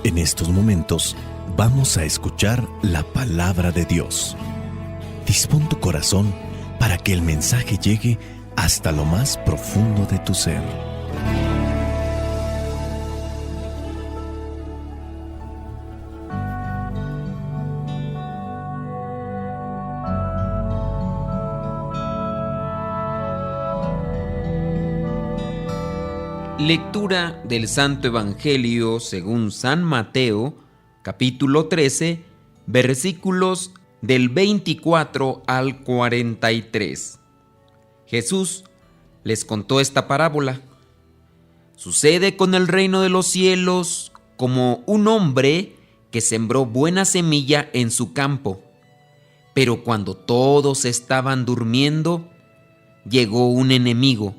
En estos momentos vamos a escuchar la palabra de Dios. Dispón tu corazón para que el mensaje llegue hasta lo más profundo de tu ser. Lectura del Santo Evangelio según San Mateo, capítulo 13, versículos del 24 al 43. Jesús les contó esta parábola. Sucede con el reino de los cielos como un hombre que sembró buena semilla en su campo. Pero cuando todos estaban durmiendo, llegó un enemigo.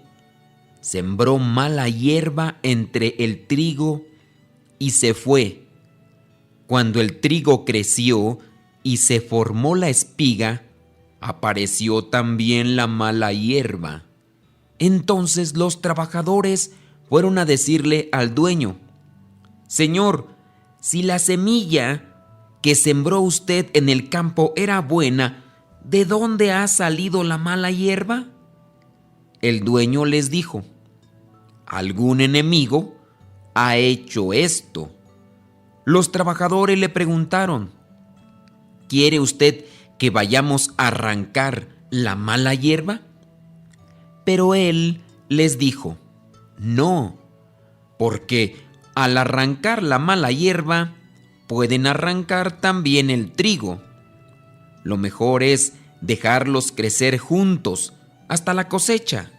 Sembró mala hierba entre el trigo y se fue. Cuando el trigo creció y se formó la espiga, apareció también la mala hierba. Entonces los trabajadores fueron a decirle al dueño: Señor, si la semilla que sembró usted en el campo era buena, ¿de dónde ha salido la mala hierba? El dueño les dijo: algún enemigo ha hecho esto. Los trabajadores le preguntaron: ¿quiere usted que vayamos a arrancar la mala hierba? Pero él les dijo: no, porque al arrancar la mala hierba, pueden arrancar también el trigo. Lo mejor es dejarlos crecer juntos hasta la cosecha.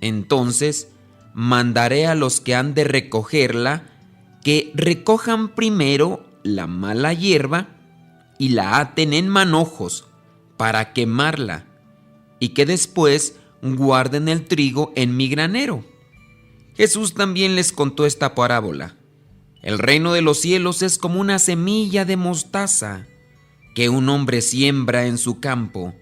Entonces mandaré a los que han de recogerla que recojan primero la mala hierba y la aten en manojos para quemarla, y que después guarden el trigo en mi granero. Jesús también les contó esta parábola. El reino de los cielos es como una semilla de mostaza que un hombre siembra en su campo.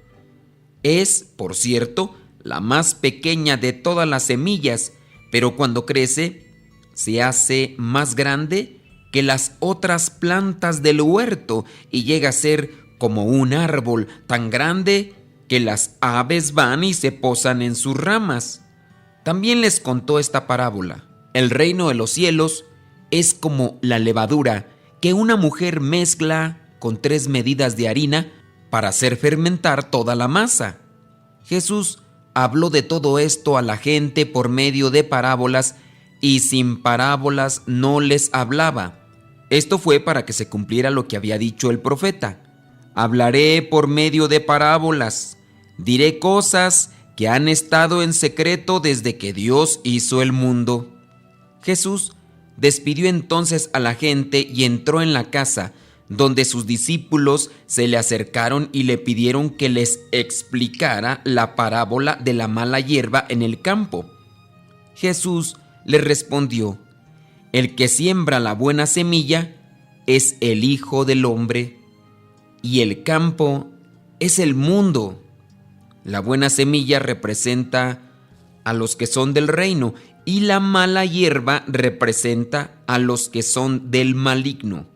Es, por cierto, la más pequeña de todas las semillas, pero cuando crece, se hace más grande que las otras plantas del huerto y llega a ser como un árbol tan grande que las aves van y se posan en sus ramas. También les contó esta parábola. El reino de los cielos es como la levadura que una mujer mezcla con 3 medidas de harina para hacer fermentar toda la masa. Jesús habló de todo esto a la gente por medio de parábolas, y sin parábolas no les hablaba. Esto fue para que se cumpliera lo que había dicho el profeta: hablaré por medio de parábolas, diré cosas que han estado en secreto desde que Dios hizo el mundo. Jesús despidió entonces a la gente y entró en la casa, donde sus discípulos se le acercaron y le pidieron que les explicara la parábola de la mala hierba en el campo. Jesús les respondió: el que siembra la buena semilla es el Hijo del Hombre, y el campo es el mundo. La buena semilla representa a los que son del reino, y la mala hierba representa a los que son del maligno.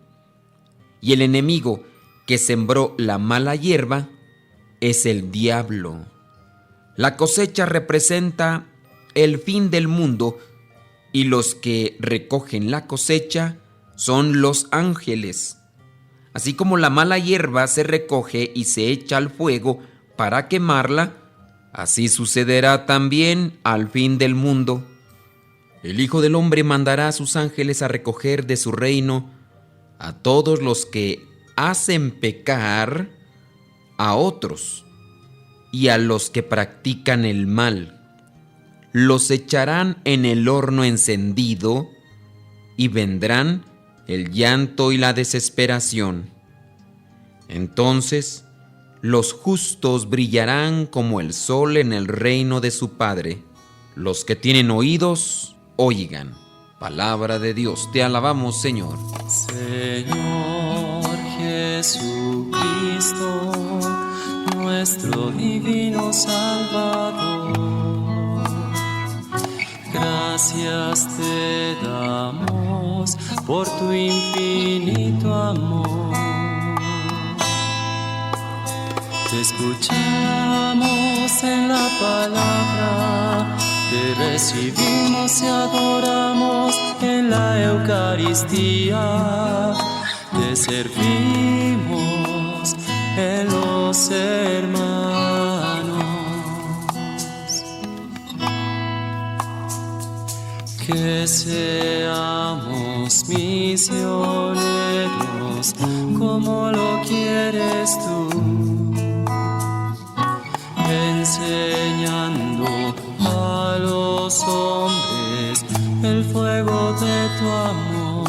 Y el enemigo que sembró la mala hierba es el diablo. La cosecha representa el fin del mundo, y los que recogen la cosecha son los ángeles. Así como la mala hierba se recoge y se echa al fuego para quemarla, así sucederá también al fin del mundo. El Hijo del Hombre mandará a sus ángeles a recoger de su reino a todos los que hacen pecar a otros y a los que practican el mal. Los echarán en el horno encendido y vendrán el llanto y la desesperación. Entonces los justos brillarán como el sol en el reino de su Padre. Los que tienen oídos, oigan. Palabra de Dios, te alabamos, Señor. Señor Jesucristo, nuestro divino Salvador, gracias gracias te damos por tu infinito amor. Te escuchamos en la palabra, te recibimos y adoramos en la Eucaristía. Te servimos en los hermanos. Que seamos misioneros como lo quieres tú, enseñando a los hombres el fuego de tu amor.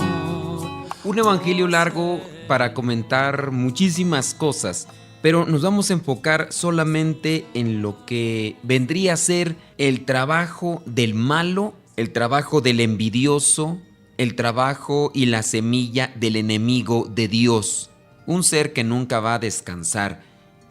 Un evangelio largo para comentar muchísimas cosas, pero nos vamos a enfocar solamente en lo que vendría a ser el trabajo del malo, el trabajo del envidioso, el trabajo y la semilla del enemigo de Dios, un ser que nunca va a descansar,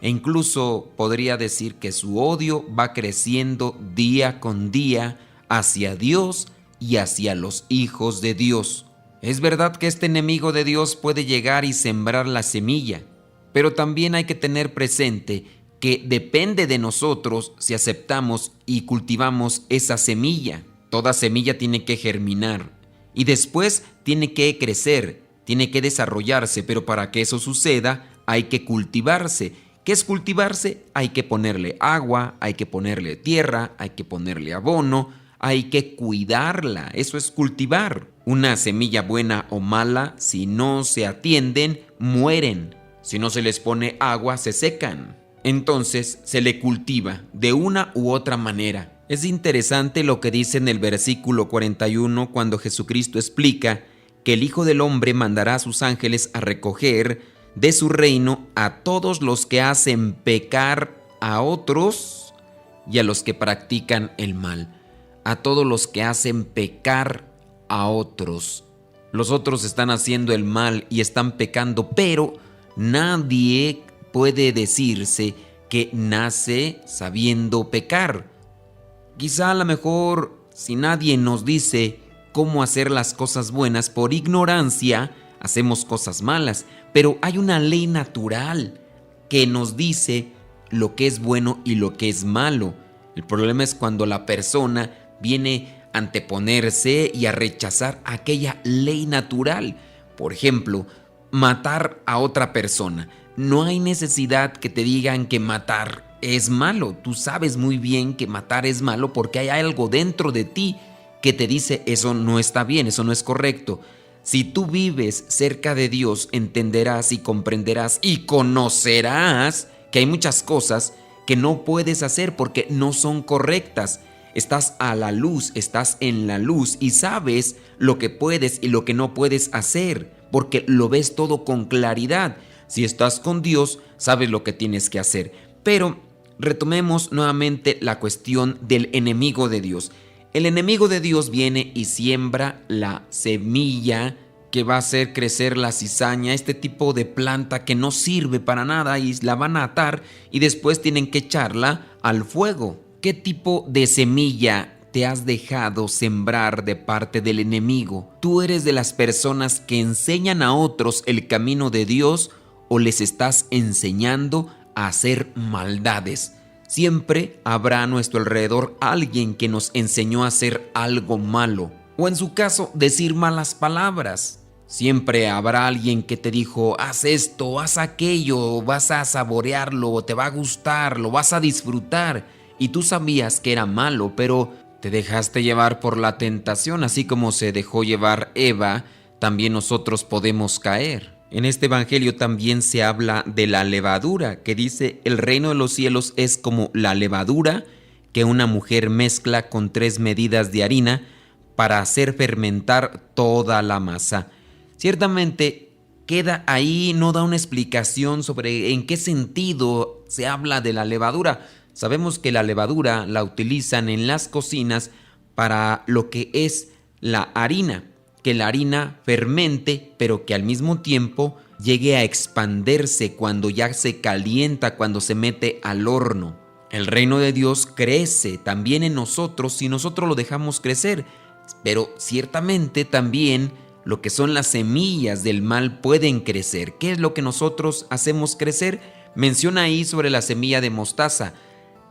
e incluso podría decir que su odio va creciendo día con día hacia Dios y hacia los hijos de Dios. Es verdad que este enemigo de Dios puede llegar y sembrar la semilla, pero también hay que tener presente que depende de nosotros si aceptamos y cultivamos esa semilla. Toda semilla tiene que germinar y después tiene que crecer, tiene que desarrollarse, pero para que eso suceda hay que cultivarse. ¿Qué es cultivarse? Hay que ponerle agua, hay que ponerle tierra, hay que ponerle abono, hay que cuidarla. Eso es cultivar. Una semilla buena o mala, si no se atienden, mueren. Si no se les pone agua, se secan. Entonces se le cultiva de una u otra manera. Es interesante lo que dice en el versículo 41 cuando Jesucristo explica que el Hijo del Hombre mandará a sus ángeles a recoger de su reino a todos los que hacen pecar a otros y a los que practican el mal. A todos los que hacen pecar a otros. Los otros están haciendo el mal y están pecando, pero nadie puede decirse que nace sabiendo pecar. Quizá a lo mejor si nadie nos dice cómo hacer las cosas buenas, por ignorancia hacemos cosas malas, pero hay una ley natural que nos dice lo que es bueno y lo que es malo. El problema es cuando la persona viene a anteponerse y a rechazar aquella ley natural. Por ejemplo, matar a otra persona. No hay necesidad que te digan que matar es malo. Tú sabes muy bien que matar es malo porque hay algo dentro de ti que te dice eso no está bien, eso no es correcto. Si tú vives cerca de Dios, entenderás y comprenderás y conocerás que hay muchas cosas que no puedes hacer porque no son correctas. Estás a la luz, estás en la luz y sabes lo que puedes y lo que no puedes hacer porque lo ves todo con claridad. Si estás con Dios, sabes lo que tienes que hacer. Pero retomemos nuevamente la cuestión del enemigo de Dios. El enemigo de Dios viene y siembra la semilla que va a hacer crecer la cizaña, este tipo de planta que no sirve para nada y la van a atar y después tienen que echarla al fuego. ¿Qué tipo de semilla te has dejado sembrar de parte del enemigo? ¿Tú eres de las personas que enseñan a otros el camino de Dios o les estás enseñando a hacer maldades? Siempre habrá a nuestro alrededor alguien que nos enseñó a hacer algo malo, o en su caso, decir malas palabras. Siempre habrá alguien que te dijo, haz esto, haz aquello, vas a saborearlo, te va a gustar, lo vas a disfrutar, y tú sabías que era malo, pero te dejaste llevar por la tentación, así como se dejó llevar Eva, también nosotros podemos caer. En este evangelio también se habla de la levadura, que dice, el reino de los cielos es como la levadura que una mujer mezcla con 3 medidas de harina para hacer fermentar toda la masa. Ciertamente queda ahí, no da una explicación sobre en qué sentido se habla de la levadura. Sabemos que la levadura la utilizan en las cocinas para lo que es la harina, que la harina fermente, pero que al mismo tiempo llegue a expandirse cuando ya se calienta, cuando se mete al horno. El reino de Dios crece también en nosotros si nosotros lo dejamos crecer. Pero ciertamente también lo que son las semillas del mal pueden crecer. ¿Qué es lo que nosotros hacemos crecer? Menciona ahí sobre la semilla de mostaza.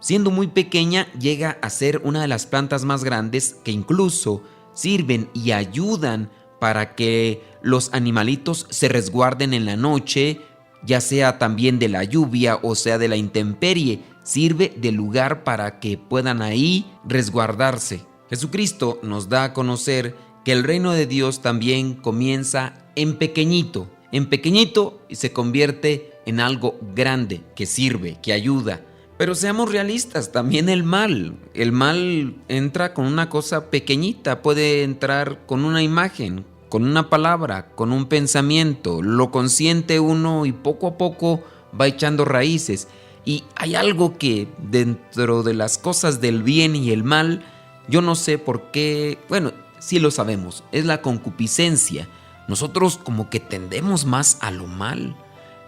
Siendo muy pequeña, llega a ser una de las plantas más grandes que incluso sirven y ayudan para que los animalitos se resguarden en la noche, ya sea también de la lluvia o sea de la intemperie. Sirve de lugar para que puedan ahí resguardarse. Jesucristo nos da a conocer que el reino de Dios también comienza en pequeñito y se convierte en algo grande que sirve, que ayuda. Pero seamos realistas, también el mal entra con una cosa pequeñita, puede entrar con una imagen, con una palabra, con un pensamiento, lo consiente uno y poco a poco va echando raíces. Y hay algo que dentro de las cosas del bien y el mal, yo no sé por qué, bueno, sí lo sabemos, es la concupiscencia. Nosotros como que tendemos más a lo mal,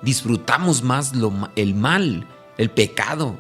disfrutamos más el mal, el pecado.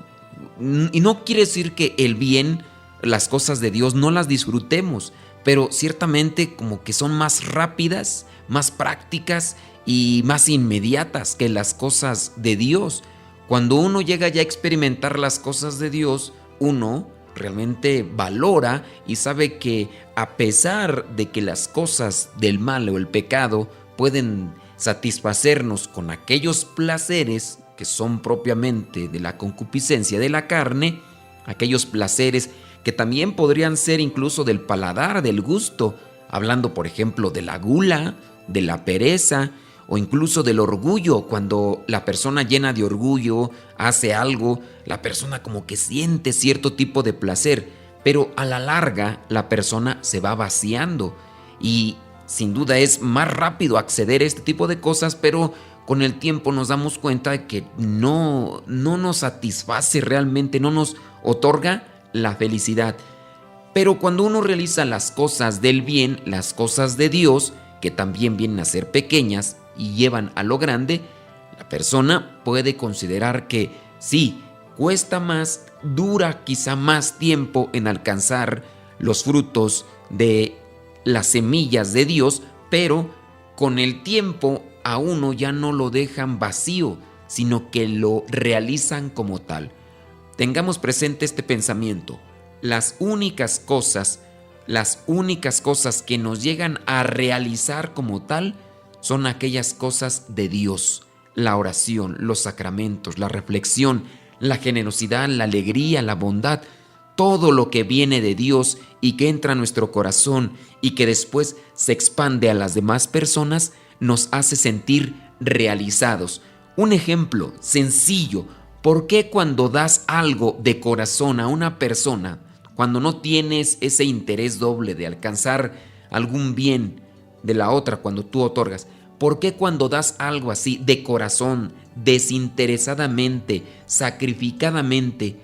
Y no quiere decir que el bien, las cosas de Dios, no las disfrutemos, pero ciertamente como que son más rápidas, más prácticas y más inmediatas que las cosas de Dios. Cuando uno llega ya a experimentar las cosas de Dios, uno realmente valora y sabe que a pesar de que las cosas del mal o el pecado pueden satisfacernos con aquellos placeres que son propiamente de la concupiscencia de la carne, aquellos placeres que también podrían ser incluso del paladar, del gusto, hablando por ejemplo de la gula, de la pereza o incluso del orgullo. Cuando la persona llena de orgullo hace algo, la persona como que siente cierto tipo de placer, pero a la larga la persona se va vaciando y sin duda es más rápido acceder a este tipo de cosas, pero con el tiempo nos damos cuenta de que no nos satisface realmente, no nos otorga la felicidad. Pero cuando uno realiza las cosas del bien, las cosas de Dios, que también vienen a ser pequeñas y llevan a lo grande, la persona puede considerar que sí, cuesta más, dura quizá más tiempo en alcanzar los frutos de las semillas de Dios, pero con el tiempo a uno ya no lo dejan vacío, sino que lo realizan como tal. Tengamos presente este pensamiento. Las únicas cosas que nos llegan a realizar como tal son aquellas cosas de Dios. La oración, los sacramentos, la reflexión, la generosidad, la alegría, la bondad, todo lo que viene de Dios y que entra a nuestro corazón y que después se expande a las demás personas, nos hace sentir realizados. Un ejemplo sencillo: ¿por qué cuando das algo de corazón a una persona, cuando no tienes ese interés doble de alcanzar algún bien de la otra, cuando tú otorgas, por qué cuando das algo así de corazón, desinteresadamente, sacrificadamente,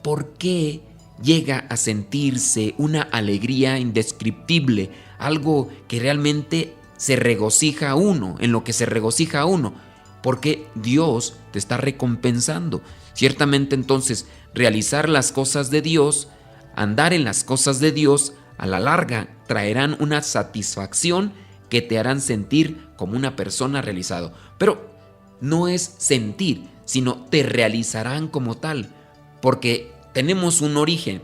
por qué llega a sentirse una alegría indescriptible, algo que realmente se regocija a uno, en lo que se regocija a uno? Porque Dios te está recompensando. Ciertamente entonces, realizar las cosas de Dios, andar en las cosas de Dios, a la larga traerán una satisfacción que te harán sentir como una persona realizado. Pero no es sentir, sino te realizarán como tal, porque tenemos un origen.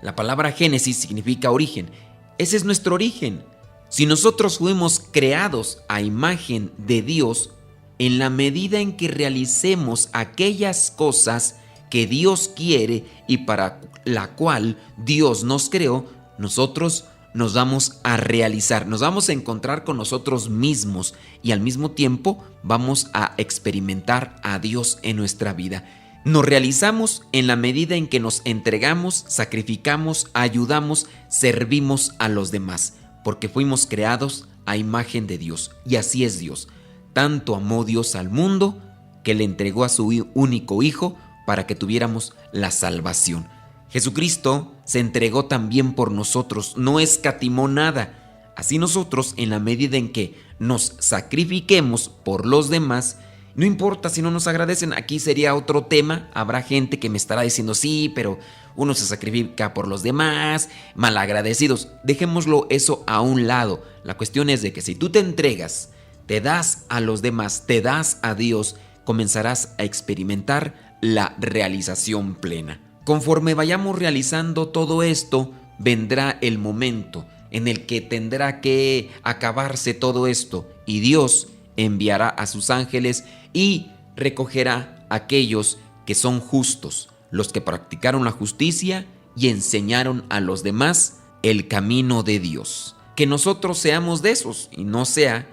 La palabra Génesis significa origen. Ese es nuestro origen. Si nosotros fuimos creados a imagen de Dios, en la medida en que realicemos aquellas cosas que Dios quiere y para la cual Dios nos creó, nosotros nos vamos a realizar, nos vamos a encontrar con nosotros mismos y al mismo tiempo vamos a experimentar a Dios en nuestra vida. Nos realizamos en la medida en que nos entregamos, sacrificamos, ayudamos, servimos a los demás, porque fuimos creados a imagen de Dios. Y así es Dios. Tanto amó Dios al mundo que le entregó a su único Hijo para que tuviéramos la salvación. Jesucristo se entregó también por nosotros, no escatimó nada. Así nosotros, en la medida en que nos sacrifiquemos por los demás No importa si no nos agradecen, aquí sería otro tema. Habrá gente que me estará diciendo, sí, pero uno se sacrifica por los demás, malagradecidos. Dejémoslo eso a un lado. La cuestión es de que si tú te entregas, te das a los demás, te das a Dios, comenzarás a experimentar la realización plena. Conforme vayamos realizando todo esto, vendrá el momento en el que tendrá que acabarse todo esto y Dios enviará a sus ángeles y recogerá a aquellos que son justos, los que practicaron la justicia y enseñaron a los demás el camino de Dios. Que nosotros seamos de esos y no sea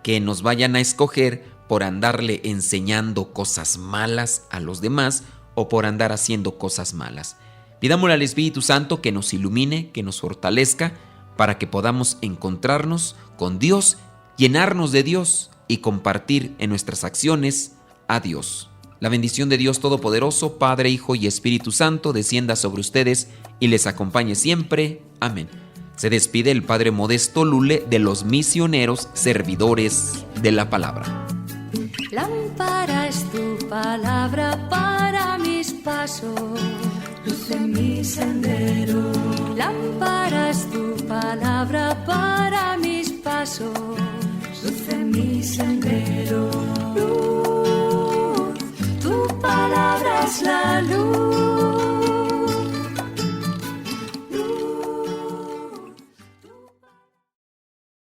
que nos vayan a escoger por andarle enseñando cosas malas a los demás o por andar haciendo cosas malas. Pidámosle al Espíritu Santo que nos ilumine, que nos fortalezca para que podamos encontrarnos con Dios, llenarnos de Dios y compartir en nuestras acciones a Dios. La bendición de Dios Todopoderoso, Padre, Hijo y Espíritu Santo, descienda sobre ustedes y les acompañe siempre. Amén. Se despide el Padre Modesto Lule de los misioneros servidores de la palabra. Lámpara es tu palabra para mis pasos, luz en mi sendero. Lámpara es tu palabra para mis pasos, luz en mi sendero. Luz, tu palabra es la luz.